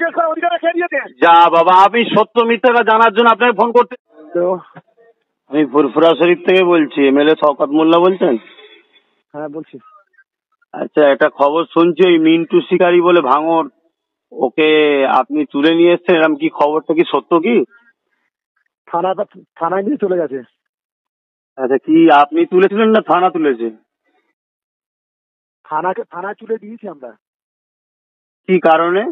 জিজ্ঞেস করার অধিকার কে দিয়েছেন? যা বাবা, আমি সত্য মিথ্যাটা জানার জন্য আপনাকে ফোন করতে। আমি ফুরফুরা শরীফ থেকে বলছি, এমএলএ শওকত মোল্লা বলছেন? হ্যাঁ বলছি। আচ্ছা, একটা খবর শুনছি ওই মিন্টু শিকারি বলে ভাঙড়, ওকে আপনি তুলে নিয়ে এসছেন, এরকম কি খবরটা কি সত্য কি? থানায় নিয়ে চলে গেছে। আচ্ছা, কি আপনি তুলেছিলেন না থানা তুলেছে? থানায় তুলে দিয়েছি আমরা। কি কারণে?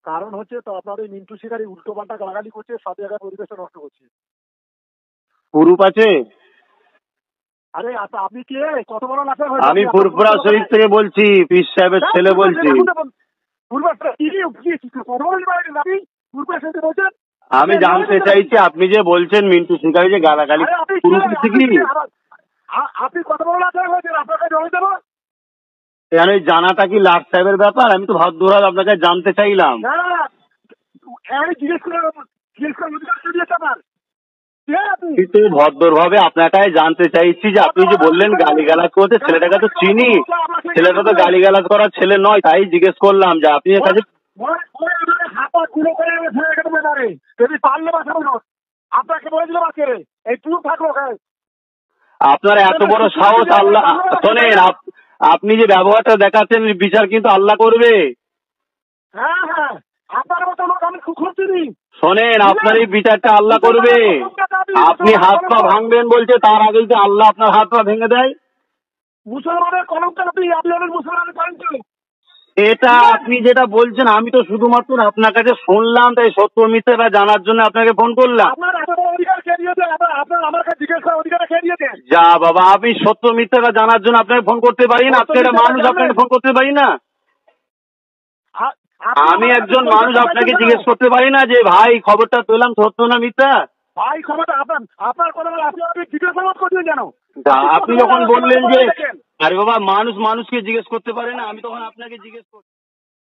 কারণ হচ্ছে তো আপনার ওই মিন্টু শিকারি উল্টো পাল্টা গালাগালি করছে, সব জায়গায় পরিবেশটা নষ্ট করছে। প্রুফ আছে? আরে আপনি কে? কত বড় লাফা? আমি ফুরফুরা শরীফ থেকে বলছি, পীর সাহেবের ছেলে বলছি। আমি জানতে চাইছি আপনি যে বলছেন মিন্টু শিকারি যে গালাগালি, প্রুফ আছে কি? আপনি কত বড় লাফা হয়েছেন? আপনাকে জমে দেবো। কেন, এই জানাটা কি লাট সাহেবের ব্যাপার? আমি তো ভদ্রভাব আপনাকে জানতে চাইলাম। জিজ্ঞেস করে কিন্তু ভদ্রভাবে আপনাকে জানতে চাইছি যে আপনি যে বললেন গালিগালাজ করতে, ছেলেটাকে তো চিনি, ছেলেটা তো গালিগালাজ করার ছেলে নয়, তাই জিজ্ঞেস করলাম যে আপনি এর কাছে আপনাকে বলেছিল বাচ্চারে এই প্রুফ থাকলো। আপনার এত বড় সাহস! আল্লাহ শোনেন, আপনি যে ব্যবহারটা দেখাচ্ছেন বিচার কিন্তু আল্লাহ করবে। হ্যাঁ হ্যাঁ, আপনার মতো লোক আমি খুঁজছি। শোনেন, আপনার এই বিচারটা আল্লাহ করবে। আপনি হাত পা ভাঙবেন বলছে, তার আগে যদি আল্লাহ আপনার হাত পা ভেঙে দেয়। মুসলমানের কলমটা আপনি মুসলমানের করেন। এটা আপনি যেটা বলছেন, আমি তো শুধুমাত্র আপনার কাছে শুনলাম, তাই সত্য মিথ্যাটা জানার জন্য আপনাকে ফোন করলাম। যা বাবা, আমি সত্য মিথ্যাটা জানার জন্য আপনাকে ফোন করতে পারি না? আপনি একটা মানুষ, আপনাকে ফোন করতে পারি না? আমি একজন মানুষ, আপনাকে জিজ্ঞেস করতে পারি না যে ভাই খবরটা পেলাম সত্য না মিথ্যা? ভাই খবরটা আপনার কথা আপনি জিজ্ঞাসাবাদ করছেন কেন? আপনি যখন বললেন যে আরে বাবা, মানুষ মানুষকে জিজ্ঞেস করতে পারে না, আমি তখন আপনাকে জিজ্ঞেস করছি।